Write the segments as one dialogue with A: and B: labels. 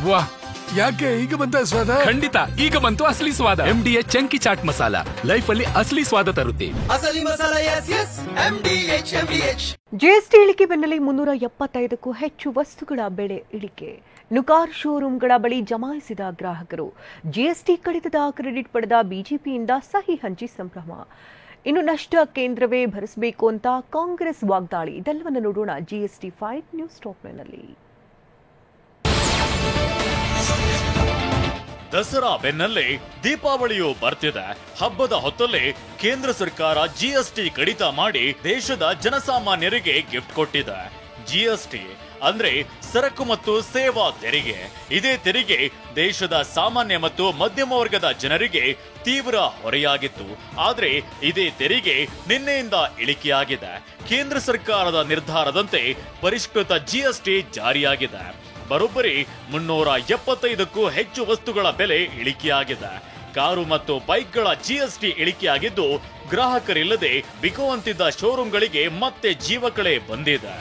A: ವಾ, ಯಾಕೆ ಈಗ ಬಂತ ಸ್ವಾದ?
B: ಖಂಡಿತ ಈಗ ಬಂತು ಅಸಲಿ ಸ್ವಾದ. MDH chunky chaat masala life ಅಲ್ಲಿ ಅಸಲಿ ಸ್ವಾದ ತರುತ್ತೆ.
C: ಅಸಲಿ ಮಸಾಲ MDH.
D: ಜಿಎಸ್ಟಿ ಇಳಿಕೆ ಬೆನ್ನಲ್ಲೇ 375ಕ್ಕೂ ಹೆಚ್ಚು ವಸ್ತುಗಳ ಬೆಲೆ ಇಳಿಕೆ. ನುಕಾರ್ ಶೋರೂಂಗಳ ಬಳಿ ಜಮಾಯಿಸಿದ ಗ್ರಾಹಕರು. ಜಿಎಸ್ಟಿ ಕಡಿತದ ಕ್ರೆಡಿಟ್ ಪಡೆದ ಬಿಜೆಪಿಯಿಂದ ಸಹಿ ಹಂಚಿ ಸಂಭ್ರಮ. ಇನ್ನು ನಷ್ಟ ಕೇಂದ್ರವೇ ಭರಿಸಬೇಕು ಅಂತ ಕಾಂಗ್ರೆಸ್ ವಾಗ್ದಾಳಿ. ಇದೆಲ್ಲವನ್ನು ನೋಡೋಣ ಜಿಎಸ್ಟಿ ಫೈಟ್ ನ್ಯೂಸ್ ಟಾಪ್ನಲ್ಲಿ.
E: ದಸರಾ ಬೆನ್ನಲ್ಲೇ ದೀಪಾವಳಿಯು ಬರ್ತಿದೆ. ಹಬ್ಬದ ಹೊತ್ತಲ್ಲೇ ಕೇಂದ್ರ ಸರ್ಕಾರ ಜಿಎಸ್ಟಿ ಕಡಿತ ಮಾಡಿ ದೇಶದ ಜನಸಾಮಾನ್ಯರಿಗೆ ಗಿಫ್ಟ್ ಕೊಟ್ಟಿದೆ. ಜಿಎಸ್ಟಿ ಅಂದ್ರೆ ಸರಕು ಮತ್ತು ಸೇವಾ ತೆರಿಗೆ. ಇದೇ ತೆರಿಗೆ ದೇಶದ ಸಾಮಾನ್ಯ ಮತ್ತು ಮಧ್ಯಮ ವರ್ಗದ ಜನರಿಗೆ ತೀವ್ರ ಹೊರೆಯಾಗಿತ್ತು. ಆದ್ರೆ ಇದೇ ತೆರಿಗೆ ನಿನ್ನೆಯಿಂದ ಇಳಿಕೆಯಾಗಿದೆ. ಕೇಂದ್ರ ಸರ್ಕಾರದ ನಿರ್ಧಾರದಂತೆ ಪರಿಷ್ಕೃತ ಜಿಎಸ್ಟಿ ಜಾರಿಯಾಗಿದೆ. ಬರೋಬ್ಬರಿ 375ಕ್ಕೂ ಹೆಚ್ಚು ವಸ್ತುಗಳ ಬೆಲೆ ಇಳಿಕೆಯಾಗಿದೆ. ಕಾರು ಮತ್ತು ಬೈಕ್ಗಳ ಜಿಎಸ್ಟಿ ಇಳಿಕೆಯಾಗಿದ್ದು ಗ್ರಾಹಕರಿಲ್ಲದೆ ಬಿಗುವಂತಿದ್ದ ಶೋರೂಂಗಳಿಗೆ ಮತ್ತೆ ಜೀವಕಳೆ ಬಂದಿದೆ.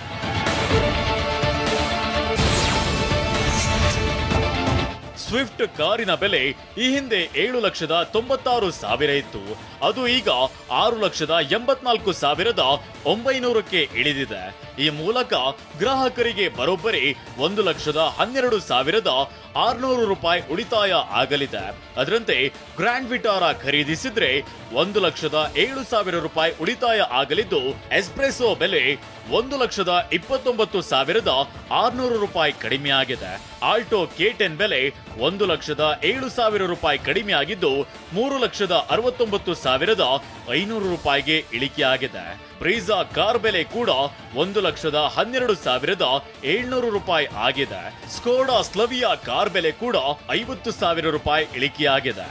E: ಸ್ವಿಫ್ಟ್ ಕಾರಿನ ಬೆಲೆ ಈ ಹಿಂದೆ 7,96,000 ಇತ್ತು. ಅದು ಈಗ 6,84,900ಕ್ಕೆ ಇಳಿದಿದೆ. ಈ ಮೂಲಕ ಗ್ರಾಹಕರಿಗೆ ಬರೋಬ್ಬರಿ 1,12,600 ರೂಪಾಯಿ ಉಳಿತಾಯ ಆಗಲಿದೆ. ಅದರಂತೆ ಗ್ರ್ಯಾಂಡ್ ವಿಟಾರ ಖರೀದಿಸಿದ್ರೆ 1,07,000 ರೂಪಾಯಿ ಉಳಿತಾಯ ಆಗಲಿದ್ದು, ಎಸ್ಪ್ರೆಸೋ ಬೆಲೆ 1,29,600 ರೂಪಾಯಿ ಕಡಿಮೆಯಾಗಿದೆ. ಆಲ್ಟೋ K10 ಬೆಲೆ 1,07,000 ರೂಪಾಯಿ ಕಡಿಮೆಯಾಗಿದ್ದು 3,69,500 ರೂಪಾಯಿಗೆ ಇಳಿಕೆಯಾಗಿದೆ. ಬ್ರೀಜಾ ಕಾರ್ ಬೆಲೆ ಕೂಡ 1,12,700 ರೂಪಾಯಿ ಆಗಿದೆ. ಸ್ಕೋಡಾ ಸ್ಲವಿಯಾ ಕಾರ್ ಬೆಲೆ ಕೂಡ 50,000 ರೂಪಾಯಿ ಇಳಿಕೆಯಾಗಿದೆ.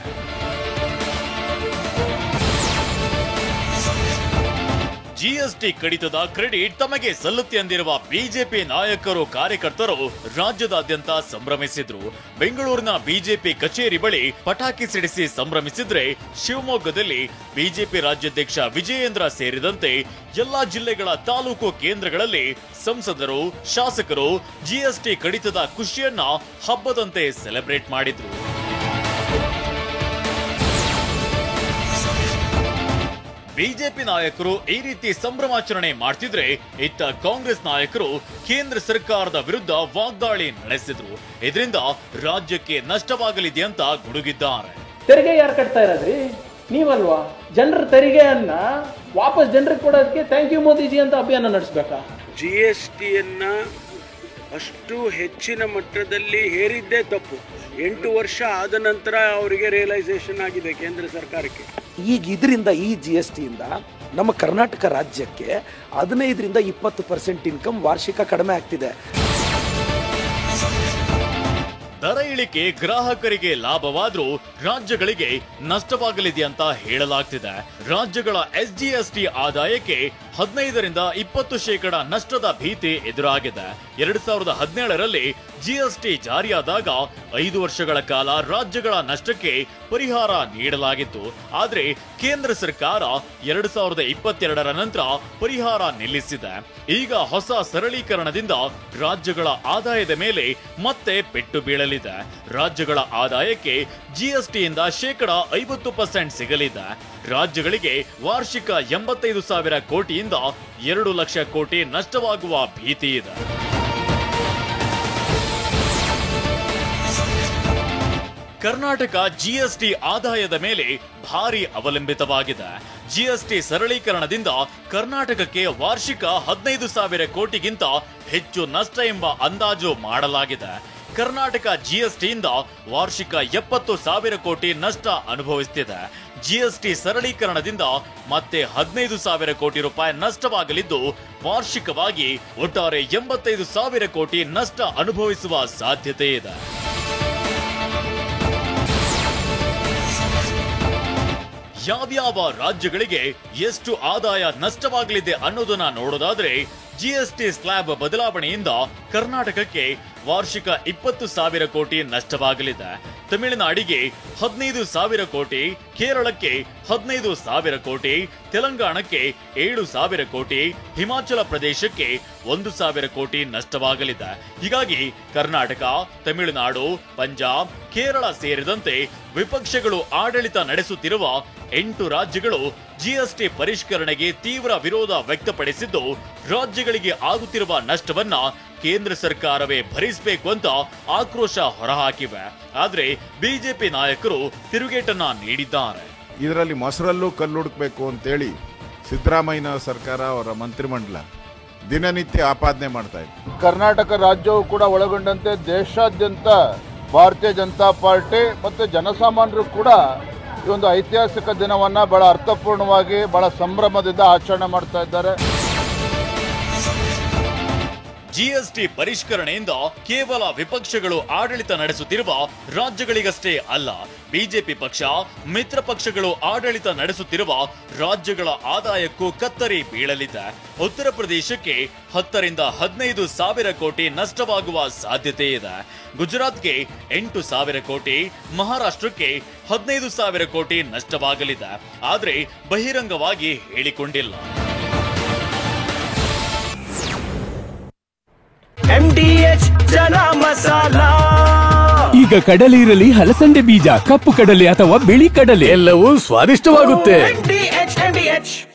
E: ಜಿಎಸ್ಟಿ ಕಡಿತದ ಕ್ರೆಡಿಟ್ ತಮಗೆ ಸಲ್ಲುತ್ತೆ ಎಂದಿರುವ ಬಿಜೆಪಿ ನಾಯಕರು ಕಾರ್ಯಕರ್ತರು ರಾಜ್ಯದಾದ್ಯಂತ ಸಂಭ್ರಮಿಸಿದ್ರು. ಬೆಂಗಳೂರಿನ ಬಿಜೆಪಿ ಕಚೇರಿ ಬಳಿ ಪಟಾಕಿ ಸಿಡಿಸಿ ಸಂಭ್ರಮಿಸಿದ್ರೆ, ಶಿವಮೊಗ್ಗದಲ್ಲಿ ಬಿಜೆಪಿ ರಾಜ್ಯಾಧ್ಯಕ್ಷ ವಿಜಯೇಂದ್ರ ಸೇರಿದಂತೆ ಎಲ್ಲಾ ಜಿಲ್ಲೆಗಳ ತಾಲೂಕು ಕೇಂದ್ರಗಳಲ್ಲಿ ಸಂಸದರು, ಶಾಸಕರು ಜಿಎಸ್ಟಿ ಕಡಿತದ ಖುಷಿಯನ್ನ ಹಬ್ಬದಂತೆ ಸೆಲೆಬ್ರೇಟ್ ಮಾಡಿದ್ರು. ಬಿಜೆಪಿ ನಾಯಕರು ಈ ರೀತಿ ಸಂಭ್ರಮಾಚರಣೆ ಮಾಡ್ತಿದ್ರೆ, ಇತ್ತ ಕಾಂಗ್ರೆಸ್ ನಾಯಕರು ಕೇಂದ್ರ ಸರ್ಕಾರದ ವಿರುದ್ಧ ವಾಗ್ದಾಳಿ ನಡೆಸಿದ್ರು. ಇದರಿಂದ ರಾಜ್ಯಕ್ಕೆ ನಷ್ಟವಾಗಲಿದೆ ಅಂತ ಗುಡುಗಿದ್ದಾರೆ.
F: ತೆರಿಗೆ ಯಾರು ಕಟ್ತಾ ಇರೋದ್ರಿ? ನೀವಲ್ವಾ? ಜನರ ತೆರಿಗೆಯನ್ನ ವಾಪಸ್ ಜನರಿಗೆ ಕೊಡೋದಕ್ಕೆ ಥ್ಯಾಂಕ್ ಯು ಮೋದಿಜಿ ಅಂತ ಅಭಿಯಾನ ನಡೆಸಬೇಕಾ?
G: ಜಿಎಸ್ಟಿಯನ್ನ ಅಷ್ಟು ಹೆಚ್ಚಿನ ಮಟ್ಟದಲ್ಲಿ ಹೇರಿದ್ದೇ ತಪ್ಪು. 8 ವರ್ಷ ಆದ ನಂತರ ಅವರಿಗೆ ರಿಯಲೈಸೇಷನ್ ಆಗಿದೆ ಕೇಂದ್ರ ಸರ್ಕಾರಕ್ಕೆ.
H: ಈಗ ಇದರಿಂದ ಈ ಜಿಎಸ್ಟಿಯಿಂದ ನಮ್ಮ ಕರ್ನಾಟಕ ರಾಜ್ಯಕ್ಕೆ 15ರಿಂದ 20% ಇನ್ಕಮ್ ವಾರ್ಷಿಕ ಕಡಿಮೆ ಆಗ್ತಿದೆ.
E: ದರ ಇಳಿಕೆ ಗ್ರಾಹಕರಿಗೆ ಲಾಭವಾದ್ರೂ ರಾಜ್ಯಗಳಿಗೆ ನಷ್ಟವಾಗಲಿದೆ ಅಂತ ಹೇಳಲಾಗ್ತಿದೆ. ರಾಜ್ಯಗಳ ಎಸ್ಜಿಎಸ್ಟಿ ಆದಾಯಕ್ಕೆ 15ರಿಂದ 20% ನಷ್ಟದ ಭೀತಿ ಎದುರಾಗಿದೆ. 2017ರಲ್ಲಿ ಜಿಎಸ್ಟಿ ಜಾರಿಯಾದಾಗ 5 ವರ್ಷಗಳ ಕಾಲ ರಾಜ್ಯಗಳ ನಷ್ಟಕ್ಕೆ ಪರಿಹಾರ ನೀಡಲಾಗಿತ್ತು. ಆದ್ರೆ ಕೇಂದ್ರ ಸರ್ಕಾರ 2022ರ ನಂತರ ಪರಿಹಾರ ನಿಲ್ಲಿಸಿದೆ. ಈಗ ಹೊಸ ಸರಳೀಕರಣದಿಂದ ರಾಜ್ಯಗಳ ಆದಾಯದ ಮೇಲೆ ಮತ್ತೆ ಪೆಟ್ಟು ಬೀಳಲಿದೆ. ರಾಜ್ಯಗಳ ಆದಾಯಕ್ಕೆ ಜಿಎಸ್ಟಿಯಿಂದ 50% ಸಿಗಲಿದೆ. ರಾಜ್ಯಗಳಿಗೆ ವಾರ್ಷಿಕ 85,000 ಕೋಟಿಯಿಂದ 2 ಲಕ್ಷ ಕೋಟಿ ನಷ್ಟವಾಗುವ ಭೀತಿ ಇದೆ. ಕರ್ನಾಟಕ ಜಿಎಸ್ಟಿ ಆದಾಯದ ಮೇಲೆ ಭಾರಿ ಅವಲಂಬಿತವಾಗಿದೆ. ಜಿಎಸ್ಟಿ ಸರಳೀಕರಣದಿಂದ ಕರ್ನಾಟಕಕ್ಕೆ ವಾರ್ಷಿಕ 15,000 ಕೋಟಿಗಿಂತ ಹೆಚ್ಚು ನಷ್ಟ ಎಂಬ ಅಂದಾಜು ಮಾಡಲಾಗಿದೆ. ಕರ್ನಾಟಕ ಜಿಎಸ್ಟಿಯಿಂದ ವಾರ್ಷಿಕ 70,000 ಕೋಟಿ ನಷ್ಟ ಅನುಭವಿಸುತ್ತಿದೆ. ಜಿಎಸ್ಟಿ ಸರಳೀಕರಣದಿಂದ ಮತ್ತೆ 15,000 ಕೋಟಿ ರೂಪಾಯಿ ನಷ್ಟವಾಗಲಿದ್ದು, ವಾರ್ಷಿಕವಾಗಿ ಒಟ್ಟಾರೆ 85,000 ಕೋಟಿ ನಷ್ಟ ಅನುಭವಿಸುವ ಸಾಧ್ಯತೆ ಇದೆ. ಯಾವ್ಯಾವ ರಾಜ್ಯಗಳಿಗೆ ಎಷ್ಟು ಆದಾಯ ನಷ್ಟವಾಗಲಿದೆ ಅನ್ನೋದನ್ನ ನೋಡೋದಾದ್ರೆ, ಜಿಎಸ್ಟಿ ಸ್ಲ್ಯಾಬ್ ಬದಲಾವಣೆಯಿಂದ ಕರ್ನಾಟಕಕ್ಕೆ ವಾರ್ಷಿಕ 20,000 ಕೋಟಿ ನಷ್ಟವಾಗಲಿದೆ. ತಮಿಳುನಾಡಿಗೆ 15,000 ಕೋಟಿ, ಕೇರಳಕ್ಕೆ 15,000 ಕೋಟಿ, ತೆಲಂಗಾಣಕ್ಕೆ 7,000 ಕೋಟಿ, ಹಿಮಾಚಲ ಪ್ರದೇಶಕ್ಕೆ 1,000 ಕೋಟಿ ನಷ್ಟವಾಗಲಿದೆ. ಹೀಗಾಗಿ ಕರ್ನಾಟಕ, ತಮಿಳುನಾಡು, ಪಂಜಾಬ್, ಕೇರಳ ಸೇರಿದಂತೆ ವಿಪಕ್ಷಗಳು ಆಡಳಿತ ನಡೆಸುತ್ತಿರುವ 8 ರಾಜ್ಯಗಳು ಜಿಎಸ್ಟಿ ಪರಿಷ್ಕರಣೆಗೆ ತೀವ್ರ ವಿರೋಧ ವ್ಯಕ್ತಪಡಿಸಿದ್ದು, ರಾಜ್ಯಗಳಿಗೆ ಆಗುತ್ತಿರುವ ನಷ್ಟವನ್ನ ಕೇಂದ್ರ ಸರ್ಕಾರವೇ ಭರಿಸಬೇಕು ಅಂತ ಆಕ್ರೋಶ ಹೊರಹಾಕಿವೆ. ಆದ್ರೆ ಬಿಜೆಪಿ ನಾಯಕರು ತಿರುಗೇಟನ್ನ ನೀಡಿದ್ದಾರೆ.
C: ಇದರಲ್ಲಿ ಮೊಸರಲ್ಲೂ ಕಲ್ಲುಡುಕಬೇಕು ಅಂತೇಳಿ ಸಿದ್ದರಾಮಯ್ಯ ಸರ್ಕಾರ ಅವರ ಮಂತ್ರಿಮಂಡಲ ದಿನನಿತ್ಯ ಆಪಾದನೆ ಮಾಡ್ತಾ ಇದೆ.
I: ಕರ್ನಾಟಕ ರಾಜ್ಯವು ಕೂಡ ಒಳಗೊಂಡಂತೆ ದೇಶಾದ್ಯಂತ ಭಾರತೀಯ ಜನತಾ ಪಾರ್ಟಿ ಮತ್ತು ಜನಸಾಮಾನ್ಯರು ಕೂಡ ಈ ಒಂದು ಐತಿಹಾಸಿಕ ದಿನವನ್ನ ಬಹಳ ಅರ್ಥಪೂರ್ಣವಾಗಿ ಬಹಳ ಸಂಭ್ರಮದಿಂದ ಆಚರಣೆ ಮಾಡ್ತಾ ಇದ್ದಾರೆ.
E: ಜಿಎಸ್ಟಿ ಪರಿಷ್ಕರಣೆಯಿಂದ ಕೇವಲ ವಿಪಕ್ಷಗಳು ಆಡಳಿತ ನಡೆಸುತ್ತಿರುವ ರಾಜ್ಯಗಳಿಗಷ್ಟೇ ಅಲ್ಲ, ಬಿಜೆಪಿ ಪಕ್ಷ ಮಿತ್ರ ಪಕ್ಷಗಳು ಆಡಳಿತ ನಡೆಸುತ್ತಿರುವ ರಾಜ್ಯಗಳ ಆದಾಯಕ್ಕೂ ಕತ್ತರಿ ಬೀಳಲಿದೆ. ಉತ್ತರ ಪ್ರದೇಶಕ್ಕೆ 10,000 ರಿಂದ 15,000 ಕೋಟಿ ನಷ್ಟವಾಗುವ ಸಾಧ್ಯತೆ ಇದೆ. ಗುಜರಾತ್ಗೆ 8,000 ಕೋಟಿ, ಮಹಾರಾಷ್ಟ್ರಕ್ಕೆ 15,000 ಕೋಟಿ ನಷ್ಟವಾಗಲಿದೆ. ಆದ್ರೆ ಬಹಿರಂಗವಾಗಿ ಹೇಳಿಕೊಂಡಿಲ್ಲ.
J: MDH ಜನ ಮಸಾಲ.
B: ಈಗ ಕಡಲೆ ಇರಲಿ, ಹಲಸಂಡೆ ಬೀಜ, ಕಪ್ಪು ಕಡಲೆ ಅಥವಾ ಬಿಳಿ ಕಡಲೆ,
A: ಎಲ್ಲವೂ ಸ್ವಾದಿಷ್ಟವಾಗುತ್ತೆ.
J: MDH